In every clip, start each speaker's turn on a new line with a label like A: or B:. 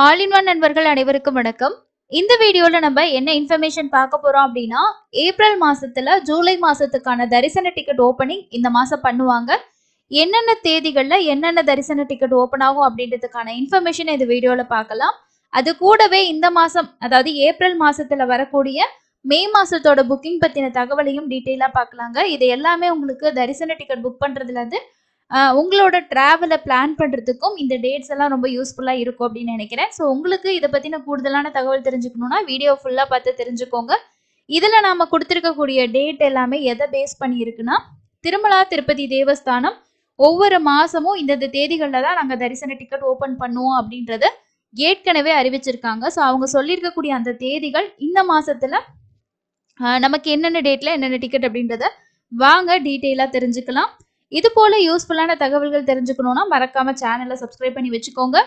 A: All in one நண்பர்கள் அனைவருக்கும் வணக்கம். இந்த வீடியோல நம்ம என்ன இன்ஃபர்மேஷன் பார்க்க போறோம் அப்படின்னா, ஏப்ரல் மாசத்துல ஜூலை மாசத்துக்கான தரிசன டிக்கெட் ஓப்பனிங் இந்த மாசம் பண்ணுவாங்க. என்னென்ன தேதிகள்ல என்னென்ன தரிசன டிக்கெட் ஓப்பன் ஆகும் அப்படின்றதுக்கான இன்ஃபர்மேஷன் இந்த வீடியோல பார்க்கலாம். அது கூடவே இந்த மாசம் அதாவது ஏப்ரல் மாசத்துல வரக்கூடிய மே மாசத்தோட புக்கிங் பத்தின தகவலையும் டீட்டெயிலா பார்க்கலாங்க. இது எல்லாமே உங்களுக்கு தரிசன டிக்கெட் புக் பண்றதுல இருந்து உங்களோட டிராவலை பிளான் பண்ணுறதுக்கும் இந்த டேட்ஸ் எல்லாம் ரொம்ப யூஸ்ஃபுல்லாக இருக்கும் அப்படின்னு நினைக்கிறேன். ஸோ உங்களுக்கு இதை பற்றின கூடுதலான தகவல் தெரிஞ்சுக்கணுன்னா வீடியோ ஃபுல்லாக பார்த்து தெரிஞ்சுக்கோங்க. இதில் நாம் கொடுத்துருக்கக்கூடிய டேட் எல்லாமே எதை பேஸ் பண்ணியிருக்குன்னா, திருமலா திருப்பதி தேவஸ்தானம் ஒவ்வொரு மாதமும் இந்தந்த தேதிகளில் தான் நாங்கள் தரிசன டிக்கெட் ஓப்பன் பண்ணுவோம் அப்படின்றத ஏற்கனவே அறிவிச்சிருக்காங்க. ஸோ அவங்க சொல்லியிருக்கக்கூடிய அந்த தேதிகள் இந்த மாதத்தில் நமக்கு என்னென்ன டேட்டில் என்னென்ன டிக்கெட் அப்படின்றத வாங்க டீட்டெயிலாக தெரிஞ்சுக்கலாம். இது போல யூஸ்ஃபுல்லான தகவல்கள் தெரிஞ்சுக்கணும்னா மறக்காம சேனலை சப்ஸ்கிரைப் பண்ணி வச்சுக்கோங்க.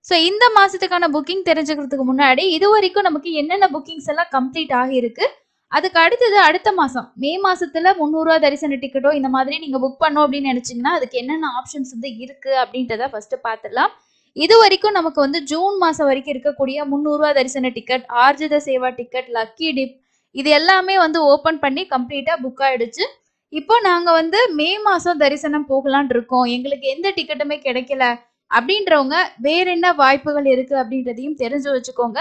A: ஸோ இந்த மாசத்துக்கான புக்கிங் தெரிஞ்சுக்கிறதுக்கு முன்னாடி இது வரைக்கும் நமக்கு என்னென்ன புக்கிங்ஸ் எல்லாம் கம்ப்ளீட் ஆகியிருக்கு, அதுக்கு அடுத்தது அடுத்த மாசம் மே மாசத்துல 300 ரூபா தரிசன டிக்கெட்டோ இந்த மாதிரி நீங்க புக் பண்ணோம் அப்படின்னு நினைச்சீங்கன்னா அதுக்கு என்னென்ன ஆப்ஷன்ஸ் வந்து இருக்கு அப்படின்றத ஃபர்ஸ்ட் பார்த்துடலாம். இது வரைக்கும் நமக்கு ஜூன் மாசம் வரைக்கும் இருக்கக்கூடிய 300 ரூபா தரிசன ticket, Arjitha Seva ticket, lucky dip இது எல்லாமே ஓப்பன் பண்ணி கம்ப்ளீட்டா புக் ஆயிடுச்சு. இப்போ நாங்க மே மாசம் தரிசனம் போகலான் இருக்கோம், எங்களுக்கு எந்த டிக்கெட்டுமே கிடைக்கல அப்படின்றவங்க வேற என்ன வாய்ப்புகள் இருக்கு அப்படின்றதையும் தெரிஞ்சு வச்சுக்கோங்க.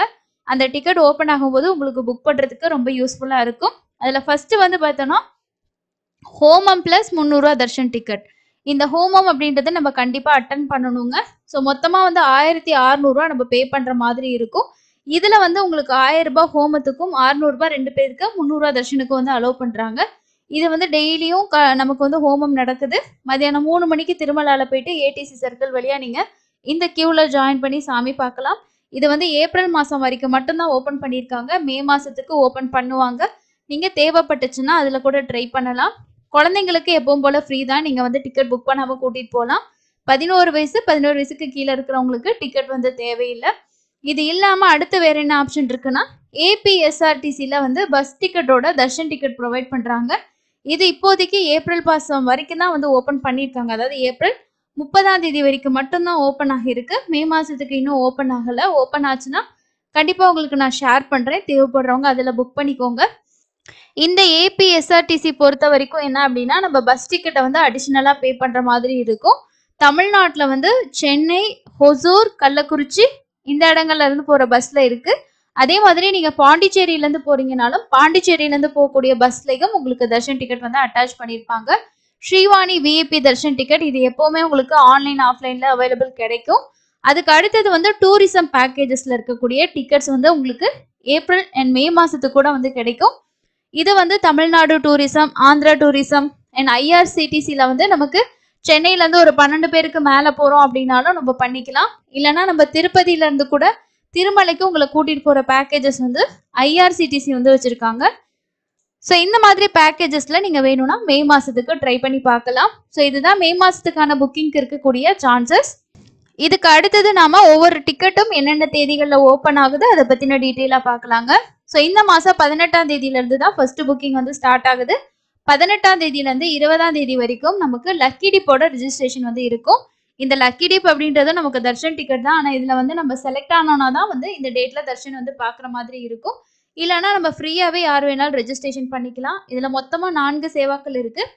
A: அந்த டிக்கெட் ஓப்பன் ஆகும்போது உங்களுக்கு புக் பண்றதுக்கு ரொம்ப யூஸ்ஃபுல்லா இருக்கும். அதுல ஃபர்ஸ்ட் பார்த்தோம்னா ஹோமம் பிளஸ் 300 ரூபா தர்ஷன் டிக்கெட். இந்த ஹோமம் அப்படின்றத நம்ம கண்டிப்பா அட்டன் பண்ணணுங்க. ஸோ மொத்தமா 1600 ரூபா நம்ம பே பண்ற மாதிரி இருக்கும். இதுல உங்களுக்கு 1000 ரூபாய் ஹோமத்துக்கும் 600 ரூபாய் 2 பேருக்கு 300 ரூபா தர்ஷனுக்கு அலோவ் பண்றாங்க. இது டெய்லியும் நமக்கு ஹோமம் நடக்குது. மதியானம் 3 மணிக்கு திருமலால போயிட்டு ஏடிசி சர்க்கிள் வழியா நீங்க இந்த கியூல ஜாயின் பண்ணி சாமி பார்க்கலாம். இது ஏப்ரல் மாசம் வரைக்கும் மட்டும்தான் ஓப்பன் பண்ணியிருக்காங்க. மே மாசத்துக்கு ஓப்பன் பண்ணுவாங்க. நீங்க தேவைப்பட்டுச்சுன்னா அதுல கூட ட்ரை பண்ணலாம். குழந்தைங்களுக்கு எப்பவும் போல ஃப்ரீ தான். நீங்க டிக்கெட் புக் பண்ணாம கூட்டிட்டு போகலாம். 11 வயசுக்கு கீழே இருக்கிறவங்களுக்கு டிக்கெட் தேவையில்லை. இது இல்லாம அடுத்து வேற என்ன ஆப்ஷன் இருக்குன்னா, ஏபிஎஸ்ஆர்டிசில பஸ் டிக்கெட்டோட தர்ஷன் டிக்கெட் ப்ரொவைட் பண்றாங்க. இது இப்போதைக்கு ஏப்ரல் மாசம் வரைக்கும் தான் ஓப்பன் பண்ணியிருக்காங்க. அதாவது ஏப்ரல் 30ஆம் தேதி வரைக்கும் மட்டும்தான் ஓப்பன் ஆகிருக்கு. மே மாசத்துக்கு இன்னும் ஓப்பன் ஆகலை. ஓப்பன் ஆச்சுன்னா கண்டிப்பா உங்களுக்கு நான் ஷேர் பண்றேன். தேவைப்படுறவங்க அதில் புக் பண்ணிக்கோங்க. இந்த ஏபிஎஸ்ஆர்டிசி பொறுத்த வரைக்கும் என்ன அப்படின்னா, நம்ம பஸ் டிக்கெட்டை அடிஷ்னலாக பே பண்ற மாதிரி இருக்கும். தமிழ்நாட்டில் சென்னை, ஹொசூர், கள்ளக்குறிச்சி இந்த இடங்கள்ல இருந்து போற பஸ்ல இருக்கு. அதே மாதிரி நீங்க பாண்டிச்சேரியில இருந்து போறீங்கனாலும் பாண்டிச்சேரியில இருந்து போகக்கூடிய பஸ்லயும் உங்களுக்கு தர்ஷன் டிக்கெட் அட்டாச் பண்ணிருப்பாங்க. ஸ்ரீவாணி விஐபி தர்ஷன் டிக்கெட் இது எப்பவுமே உங்களுக்கு ஆன்லைன் ஆஃப்லைன்ல அவைலபிள் கிடைக்கும். அதுக்கு அடுத்தது டூரிசம் பேக்கேஜஸ்ல இருக்கக்கூடிய டிக்கெட்ஸ் உங்களுக்கு ஏப்ரல் அண்ட் மே மாசத்துக்கு கூட கிடைக்கும். இது Tamil Nadu tourism, Andhra tourism and ஐஆர்சிடிசில நமக்கு சென்னையில இருந்து ஒரு 12 பேருக்கு மேல போறோம் அப்படின்னாலும் நம்ம பண்ணிக்கலாம். இல்லைன்னா நம்ம திருப்பதியில இருந்து கூட திருமலைக்கு உங்களை கூட்டிட்டு போற பேக்கேஜஸ் ஐஆர்சிடிசி வச்சிருக்காங்க. ஸோ இந்த மாதிரி பேக்கேஜஸ்ல நீங்க வேணும்னா மே மாசத்துக்கு ட்ரை பண்ணி பார்க்கலாம். ஸோ இதுதான் மே மாசத்துக்கான புக்கிங்க்கு இருக்கக்கூடிய சான்சஸ். இதுக்கு அடுத்தது நாம ஒவ்வொரு டிக்கெட்டும் என்னென்ன தேதிகளில் ஓப்பன் ஆகுது அதை பத்தின டீட்டெயிலா பார்க்கலாங்க. ஸோ இந்த மாசம் 18ஆம் தேதியில இருந்து தான் ஃபர்ஸ்ட் புக்கிங் ஸ்டார்ட் ஆகுது. 18ஆம் தேதியில இருந்து 20ஆம் தேதி வரைக்கும் நமக்கு லக்கி டிப்போட ரிஜிஸ்ட்ரேஷன் இருக்கும். இந்த லக்கி டிப் அப்படின்றது நமக்கு தர்ஷன் டிக்கெட் தான். ஆனால் இதில் நம்ம செலக்ட் ஆனோன்னா தான் இந்த டேட்டில் தர்ஷன் பார்க்குற மாதிரி இருக்கும். இல்லைனா நம்ம ஃப்ரீயாகவே யார் வேணாலும் ரெஜிஸ்ட்ரேஷன் பண்ணிக்கலாம். இதில் மொத்தமாக 4 சேவாக்கள் இருக்குது.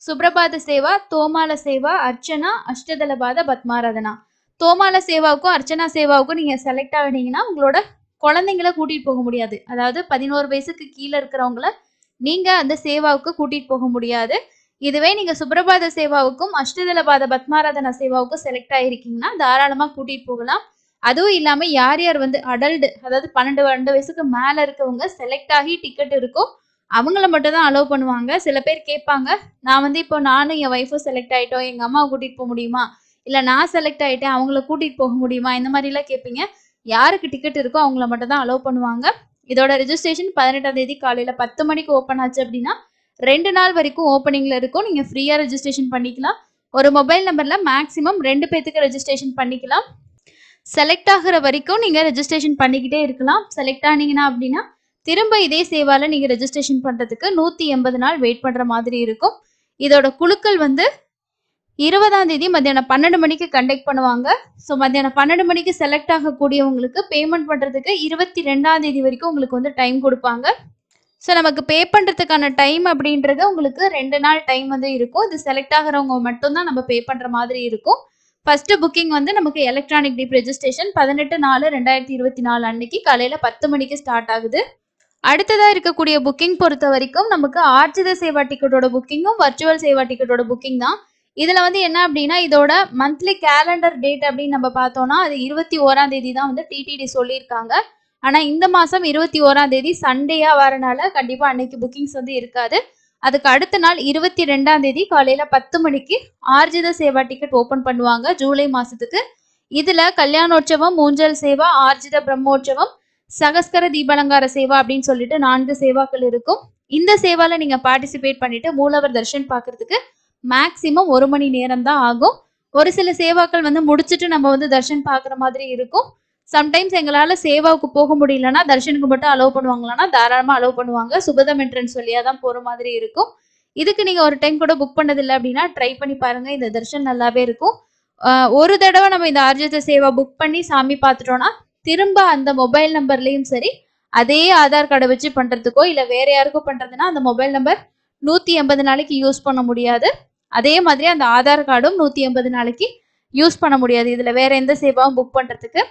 A: சுப்ரபாத சேவா, தோமால சேவா, அர்ச்சனா, அஷ்டதலபாத, பத்மாராதனா. தோமால சேவாவுக்கும் அர்ச்சனா சேவாவுக்கும் நீங்கள் செலக்ட் ஆகினீங்கன்னா உங்களோட குழந்தைங்கள கூட்டிகிட்டு போக முடியாது. அதாவது 11 வயசுக்கு கீழே இருக்கிறவங்கள நீங்கள் அந்த சேவாவுக்கு கூட்டிகிட்டு போக முடியாது. இதுவே நீங்க சுப்ரபாத சேவாவுக்கும் அஷ்டதலபாத பத்மாராதனா சேவாவுக்கும் செலக்ட் ஆயிருக்கீங்கன்னா தாராளமா கூட்டிட்டு போகலாம். அதுவும் இல்லாம யார் யார் அடல்ட் அதாவது 12 வயசுக்கு மேல இருக்கவங்க செலக்ட் ஆகி டிக்கெட் இருக்கும் அவங்கள மட்டும் தான் அலோவ் பண்ணுவாங்க. சில பேர் கேட்பாங்க, நான் இப்போ நானும் என் ஒய்ஃபும் செலக்ட் ஆயிட்டோம், எங்க அம்மாவை கூட்டிட்டு போக முடியுமா, இல்ல நான் செலக்ட் ஆயிட்டேன் அவங்கள கூட்டிட்டு போக முடியுமா, இந்த மாதிரி எல்லாம் கேட்பீங்க. யாருக்கு டிக்கெட் இருக்கோ அவங்கள மட்டும் தான் அலோவ் பண்ணுவாங்க. இதோட ரெஜிஸ்ட்ரேஷன் 18ஆம் தேதி காலையில 10 மணிக்கு ஓப்பன் ஆச்சு அப்படின்னா 2 நாள் வரைக்கும் ஓப்பனிங்ல இருக்கும். நீங்க ஃப்ரீயா ரெஜிஸ்ட்ரேஷன் பண்ணிக்கலாம். ஒரு மொபைல் நம்பர்ல மேக்ஸிமம் 2 பேத்துக்கு ரெஜிஸ்ட்ரேஷன் பண்ணிக்கலாம். செலக்ட் ஆகிற வரைக்கும் நீங்க ரெஜிஸ்ட்ரேஷன் பண்ணிக்கிட்டே இருக்கலாம். செலக்ட் ஆனீங்கன்னா அப்படின்னா திரும்ப இதே சேவால நீங்க ரெஜிஸ்ட்ரேஷன் பண்றதுக்கு 180 நாள் வெயிட் பண்ற மாதிரி இருக்கும். இதோட குழுக்கள் 20ஆம் தேதி மத்தியானம் 12 மணிக்கு கண்டக்ட் பண்ணுவாங்க. ஸோ மத்தியானம் 12 மணிக்கு செலக்ட் ஆகக்கூடியவங்களுக்கு பேமெண்ட் பண்ணுறதுக்கு 22ஆம் தேதி வரைக்கும் உங்களுக்கு வந்து டைம் கொடுப்பாங்க. ஸோ நமக்கு பே பண்ணுறதுக்கான டைம் அப்படின்றது உங்களுக்கு 2 நாள் டைம் வந்து இருக்கும். இது செலக்ட் ஆகிறவங்க மட்டும்தான் நம்ம பே பண்ணுற மாதிரி இருக்கும். ஃபர்ஸ்ட் புக்கிங் வந்து நமக்கு எலக்ட்ரானிக் டிப் ரெஜிஸ்ட்ரேஷன் 18/4/2024 அன்னைக்கு காலையில் 10 மணிக்கு ஸ்டார்ட் ஆகுது. அடுத்ததாக இருக்கக்கூடிய புக்கிங் பொறுத்த வரைக்கும் நமக்கு ஆர்ஜித சேவா டிக்கெட்டோட புக்கிங்கும் வர்ச்சுவல் சேவா டிக்கெட்டோட புக்கிங் தான். இதில் வந்து என்ன அப்படின்னா இதோட மந்த்லி கேலண்டர் டேட் அப்படின்னு நம்ம பார்த்தோம்னா அது 21ஆம் தேதி தான் வந்து டிடிடி சொல்லியிருக்காங்க. ஆனால் இந்த மாதம் 21ஆம் தேதி சண்டேயாக வரனால கண்டிப்பாக அன்னைக்கு புக்கிங்ஸ் வந்து இருக்காது. அதுக்கு அடுத்த நாள் 22ஆம் தேதி காலையில் 10 மணிக்கு ஆர்ஜித சேவா டிக்கெட் ஓப்பன் பண்ணுவாங்க ஜூலை மாதத்துக்கு. இதில் கல்யாணோற்சவம், ஊஞ்சல் சேவா, ஆர்ஜித பிரம்மோற்சவம், சகஸ்கர தீபாலங்கார சேவா அப்படின்னு சொல்லிட்டு 4 சேவாக்கள் இருக்கும். இந்த சேவாவில் நீங்கள் பார்ட்டிசிபேட் பண்ணிட்டு மூலவர் தர்ஷன் பார்க்கறதுக்கு மேக்சிமம் 1 மணி நேரம் தான் ஆகும். ஒரு சில சேவாக்கள் வந்து முடிச்சுட்டு நம்ம வந்து தர்ஷன் பார்க்குற மாதிரி இருக்கும். சம்டைம்ஸ் எங்களால் சேவாவுக்கு போக முடியலன்னா தர்ஷனுக்கு மட்டும் அலோவ் பண்ணுவாங்களான்னா தாராளமாக அலோவ் பண்ணுவாங்க. சுபதம் என்ட்ரன்ஸ் வழியாக தான் போகிற மாதிரி இருக்கும். இதுக்கு நீங்கள் ஒரு டைம் கூட புக் பண்ணதில்லை அப்படின்னா ட்ரை பண்ணி பாருங்கள். இந்த தர்ஷன் நல்லாவே இருக்கும். ஒரு தடவை நம்ம இந்த ஆர்ஜித சேவா புக் பண்ணி சாமி பார்த்துட்டோன்னா திரும்ப அந்த மொபைல் நம்பர்லேயும் சரி அதே ஆதார் கார்டை வச்சு பண்ணுறதுக்கோ இல்லை வேறு யாருக்கும் பண்ணுறதுன்னா அந்த மொபைல் நம்பர் 180 நாளைக்கு யூஸ் பண்ண முடியாது. அதே மாதிரி அந்த ஆதார் கார்டும் 180 நாளைக்கு யூஸ் பண்ண முடியாது இதில் வேற எந்த சேவாவும் புக் பண்ணுறதுக்கு.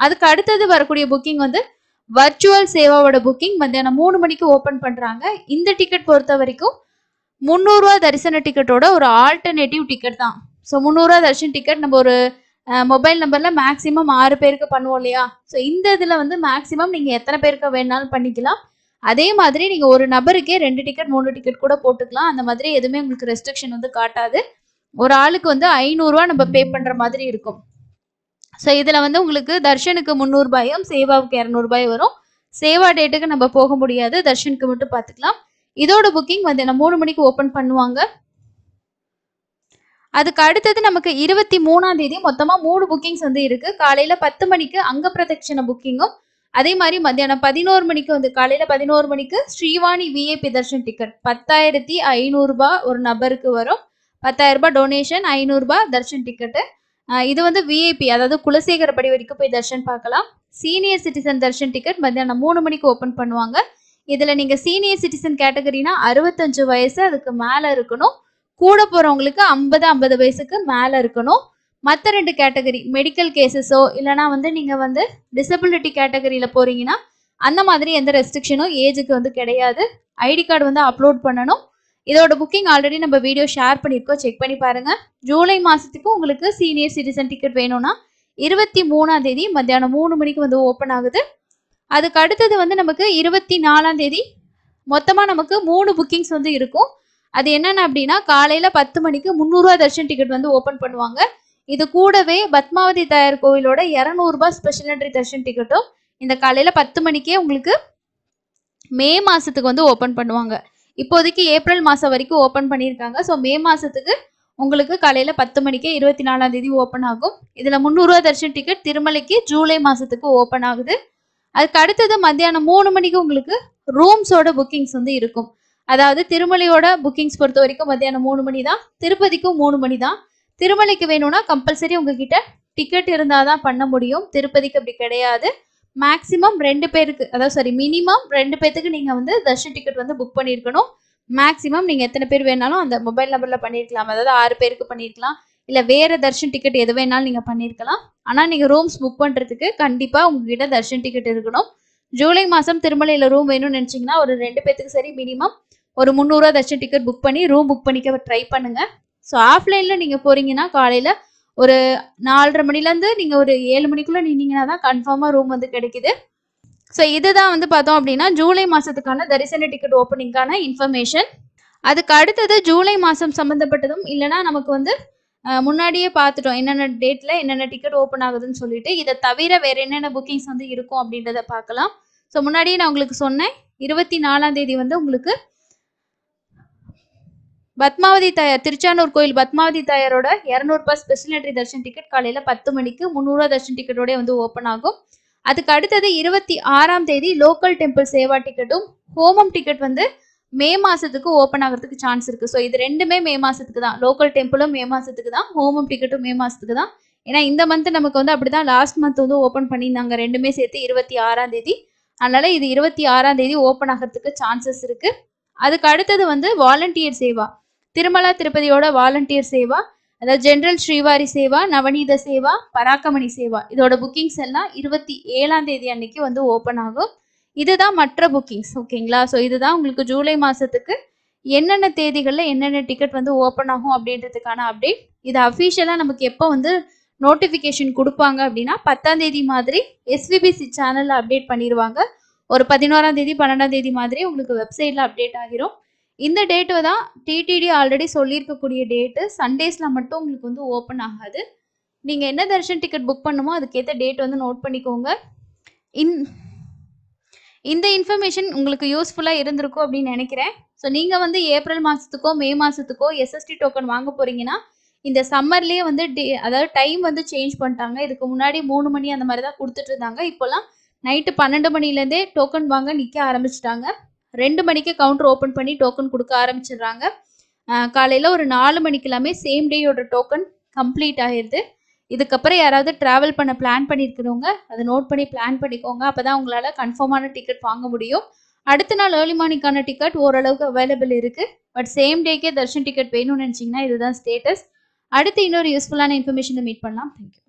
A: அதுக்கு அடுத்தது வரக்கூடிய புக்கிங் வந்து வர்ச்சுவல் சேவாவோட புக்கிங் மத்தியானம் 3 மணிக்கு ஓப்பன் பண்ணுறாங்க. இந்த டிக்கெட் பொறுத்த வரைக்கும் 300 ரூபா தரிசன டிக்கெட்டோட ஒரு ஆல்டர்னேட்டிவ் டிக்கெட் தான். ஸோ 300 ரூபா தரிசன டிக்கெட் நம்ம ஒரு மொபைல் நம்பரில் மேக்ஸிமம் 6 பேருக்கு பண்ணுவோம் இல்லையா? ஸோ இந்த இதில் வந்து மேக்ஸிமம் நீங்கள் எத்தனை பேருக்கு வேணாலும் பண்ணிக்கலாம். அதே மாதிரி நீங்கள் ஒரு நபருக்கே 2 டிக்கெட் 3 டிக்கெட் கூட போட்டுக்கலாம். அந்த மாதிரி எதுவுமே உங்களுக்கு ரெஸ்ட்ரிக்ஷன் வந்து காட்டாது. ஒரு ஆளுக்கு வந்து 500 ரூபா நம்ம பே பண்ணுற மாதிரி இருக்கும். ஸோ இதில் வந்து உங்களுக்கு தர்ஷனுக்கு 300 ரூபாயும் சேவாவுக்கு 200 ரூபாய் வரும். சேவா டேட்டுக்கு நம்ம போக முடியாது, தர்ஷனுக்கு மட்டும் பார்த்துக்கலாம். இதோட புக்கிங் வந்து 3 மணிக்கு ஓப்பன் பண்ணுவாங்க. அதுக்கு அடுத்தது நமக்கு 23ஆம் தேதி மொத்தமாக 3 புக்கிங்ஸ் வந்து இருக்கு. காலையில் 10 மணிக்கு அங்க பிரதட்சண புக்கிங்கும், அதே மாதிரி மத்தியானம் 11 மணிக்கு வந்து காலையில் 11 மணிக்கு ஸ்ரீவாணி விஐபி தர்ஷன் டிக்கெட் 10,500 ரூபாய் ஒரு நபருக்கு வரும். 10,000 ரூபாய் டொனேஷன், 500 ரூபாய் தர்ஷன் டிக்கெட்டு. இது வந்து விஐபி, அதாவது குலசேகரப்படி வரைக்கும் போய் தர்ஷன் பார்க்கலாம். சீனியர் சிட்டிசன் தர்ஷன் டிக்கெட் மத்தியானம் 3 மணிக்கு ஓப்பன் பண்ணுவாங்க. இதில் நீங்கள் சீனியர் சிட்டிசன் கேட்டகரினா 65 வயசு அதுக்கு மேலே இருக்கணும். கூட போகிறவங்களுக்கு 50 வயசுக்கு மேலே இருக்கணும். மற்ற 2 கேட்டகரி மெடிக்கல் கேசஸோ இல்லைனா வந்து நீங்கள் வந்து டிசபிலிட்டி கேட்டகரியில் போகிறீங்கன்னா அந்த மாதிரி எந்த ரெஸ்ட்ரிக்ஷனும் ஏஜுக்கு வந்து கிடையாது. ஐடி கார்டு வந்து அப்லோட் பண்ணணும். இதோட புக்கிங் ஆல்ரெடி நம்ம வீடியோ ஷேர் பண்ணியிருக்கோம், செக் பண்ணி பாருங்கள். ஜூலை மாதத்துக்கு உங்களுக்கு சீனியர் சிட்டிசன் டிக்கெட் வேணும்னா 23ஆம் தேதி மத்தியானம் 3 மணிக்கு வந்து ஓப்பன் ஆகுது. அதுக்கு அடுத்தது வந்து நமக்கு 24ஆம் தேதி மொத்தமாக நமக்கு 3 புக்கிங்ஸ் வந்து இருக்கும். அது என்னென்ன அப்படின்னா காலையில் 10 மணிக்கு 300 ரூபா தர்ஷன் டிக்கெட் வந்து ஓப்பன் பண்ணுவாங்க. இது கூடவே பத்மாவதி தாயார் கோவிலோட 200 ரூபாய் ஸ்பெஷல் என்ட்ரி தர்ஷன் டிக்கெட்டும் இந்த காலையில் 10 மணிக்கே உங்களுக்கு மே மாதத்துக்கு வந்து ஓப்பன் பண்ணுவாங்க. இப்போதைக்கு ஏப்ரல் மாதம் வரைக்கும் ஓப்பன் பண்ணியிருக்காங்க. ஸோ மே மாதத்துக்கு உங்களுக்கு காலையில் 10 மணிக்கே 24ஆம் தேதி ஓப்பன் ஆகும். இதில் 300 ரூபா தர்ஷன் டிக்கெட் திருமலைக்கு ஜூலை மாதத்துக்கு ஓப்பன் ஆகுது. அதுக்கு அடுத்தது மத்தியானம் 3 மணிக்கு உங்களுக்கு ரூம்ஸோட புக்கிங்ஸ் வந்து இருக்கும். அதாவது திருமலையோட புக்கிங்ஸ் பொறுத்த வரைக்கும் மத்தியானம் 3 மணி தான், திருப்பதிக்கும் 3 மணி தான். திருமலைக்கு வேணும்னா கம்பல்சரி உங்ககிட்ட டிக்கெட் இருந்தால் தான் பண்ண முடியும். திருப்பதிக்கு அப்படி கிடையாது. மேக்ஸிமம் 2 பேருக்கு, அதாவது மினிமம் 2 பேருக்கு நீங்கள் வந்து தர்ஷன் டிக்கெட் வந்து புக் பண்ணியிருக்கணும். மேக்ஸிமம் நீங்கள் எத்தனை பேர் வேணாலும் அந்த மொபைல் நம்பரில் பண்ணியிருக்கலாம். அதாவது 6 பேருக்கு பண்ணியிருக்கலாம், இல்லை வேறு தர்ஷன் டிக்கெட் எது வேணாலும் நீங்கள் பண்ணியிருக்கலாம். ஆனால் நீங்கள் ரூம்ஸ் புக் பண்ணுறதுக்கு கண்டிப்பாக உங்ககிட்ட தர்ஷன் டிக்கெட் இருக்கணும். ஜூலை மாதம் திருமலையில் ரூம் வேணும்னு நினச்சிங்கன்னா ஒரு 2 பேருக்கு சரி மினிமம் ஒரு 300 ரூபா தர்ஷன் டிக்கெட் புக் பண்ணி ரூம் புக் பண்ணிக்க ட்ரை பண்ணுங்கள். ஸோ ஆஃப்லைனில் நீங்கள் போகிறீங்கன்னா காலையில் ஒரு 4:30 மணிலேருந்து நீங்கள் ஒரு 7 மணிக்குள்ளே நின்னீங்கன்னா தான் கன்ஃபார்மாக ரூம் வந்து கிடைக்குது. ஸோ இதுதான் வந்து பார்த்தோம் அப்படின்னா ஜூலை மாதத்துக்கான தரிசன டிக்கெட் ஓப்பனிங்கான இன்ஃபர்மேஷன். அதுக்கு அடுத்தது ஜூலை மாதம் சம்மந்தப்பட்டதும் இல்லைனா நமக்கு வந்து முன்னாடியே பார்த்துட்டோம் என்னென்ன டேட்டில் என்னென்ன டிக்கெட் ஓப்பன் ஆகுதுன்னு சொல்லிட்டு. இதை தவிர வேறு என்னென்ன புக்கிங்ஸ் வந்து இருக்கும் அப்படின்றத பார்க்கலாம். ஸோ முன்னாடியே நான் உங்களுக்கு சொன்னேன் 24ஆம் தேதி வந்து உங்களுக்கு பத்மாவதி தாயார் திருச்சானூர் கோயில் பத்மாவதி தாயாரோட 200 ரூபாய் ஸ்பெஷல் என்ட்ரி தர்ஷன் டிக்கெட் காலையில் 10 மணிக்கு 300 ரூபா தர்ஷன் டிக்கெட்டோட வந்து ஓப்பன் ஆகும். அதுக்கு அடுத்தது 26ஆம் தேதி லோக்கல் டெம்பிள் சேவா டிக்கெட்டும் ஹோமம் டிக்கெட் வந்து மே மாசத்துக்கு ஓப்பன் ஆகிறதுக்கு சான்ஸ் இருக்கு. ஸோ இது ரெண்டுமே மே மாசத்துக்கு தான். லோக்கல் டெம்பிளும் மே மாசத்துக்கு தான், ஹோமம் டிக்கெட்டும் மே மாசத்துக்கு தான். ஏன்னா இந்த மந்த் நமக்கு வந்து அப்படிதான் லாஸ்ட் மந்த் வந்து ஓப்பன் பண்ணியிருந்தாங்க, ரெண்டுமே சேர்த்து 26ஆம் தேதி. அதனால இது 26ஆம் தேதி ஓப்பன் ஆகிறதுக்கு சான்சஸ் இருக்கு. அதுக்கு அடுத்தது வந்து வாலண்டியர் சேவா, திருமலா திருப்பதியோட வாலண்டியர் சேவா, அதாவது ஜென்ரல் ஸ்ரீவாரி சேவா, நவநீத சேவா, பராக்கமணி சேவா, இதோட புக்கிங்ஸ் எல்லாம் 27ஆம் தேதி அன்னைக்கு வந்து ஓப்பன் ஆகும். இதுதான் மற்ற புக்கிங்ஸ். ஓகேங்களா? ஸோ இதுதான் உங்களுக்கு ஜூலை மாசத்துக்கு என்னென்ன தேதிகளில் என்னென்ன டிக்கெட் வந்து ஓப்பன் ஆகும் அப்படின்றதுக்கான அப்டேட். இது அஃபிஷியலாக நமக்கு எப்போ வந்து நோட்டிஃபிகேஷன் கொடுப்பாங்க அப்படின்னா 10ஆம் தேதி மாதிரி எஸ்விபிசி சேனலில் அப்டேட் பண்ணிடுவாங்க. ஒரு 11ஆம் தேதி 12ஆம் தேதி மாதிரி உங்களுக்கு வெப்சைட்டில் அப்டேட் ஆகிரும். இந்த டேட்டு தான் டிடிடி ஆல்ரெடி சொல்லியிருக்கக்கூடிய டேட்டு. சண்டேஸில் மட்டும் உங்களுக்கு வந்து ஓப்பன் ஆகாது. நீங்கள் என்ன தர்ஷன் டிக்கெட் புக் பண்ணுமோ அதுக்கேற்ற டேட் வந்து நோட் பண்ணிக்கோங்க. இந்த இன்ஃபர்மேஷன் உங்களுக்கு யூஸ்ஃபுல்லாக இருந்திருக்கும் அப்படின்னு நினைக்கிறேன். ஸோ நீங்கள் வந்து ஏப்ரல் மாதத்துக்கோ மே மாதத்துக்கோ எஸ்எஸ்டி டோக்கன் வாங்க போகிறீங்கன்னா இந்த சம்மர்லேயே வந்து அதாவது டைம் வந்து சேஞ்ச் பண்ணிட்டாங்க. இதுக்கு முன்னாடி 3 மணி அந்த மாதிரி தான் கொடுத்துட்டு இருந்தாங்க. இப்போலாம் நைட்டு 12 மணிலேருந்தே டோக்கன் வாங்க நிற்க ஆரம்பிச்சிட்டாங்க. 2 மணிக்கு கவுண்டர் ஓப்பன் பண்ணி டோக்கன் கொடுக்க ஆரம்பிச்சிடுறாங்க. காலையில் ஒரு 4 மணிக்கு எல்லாமே சேம் டேயோட டோக்கன் கம்ப்ளீட் ஆகிடுது. இதுக்கப்புறம் யாராவது ட்ராவல் பண்ண பிளான் பண்ணியிருக்கிறவங்க அதை நோட் பண்ணி பிளான் பண்ணிக்கோங்க. அப்போ தான் உங்களால் கன்ஃபார்மான டிக்கெட் வாங்க முடியும். அடுத்த நாள் ஏர்லி மார்னிங்கான டிக்கெட் ஓரளவுக்கு அவைலபிள் இருக்குது. பட் சேம் டேக்கே தர்ஷன் டிக்கெட் வேணும்னு நினச்சிங்கன்னா இதுதான் ஸ்டேட்டஸ். அடுத்து இன்னொரு யூஸ்ஃபுல்லான இன்ஃபர்மேஷனை மீட் பண்ணலாம். தேங்க்யூ.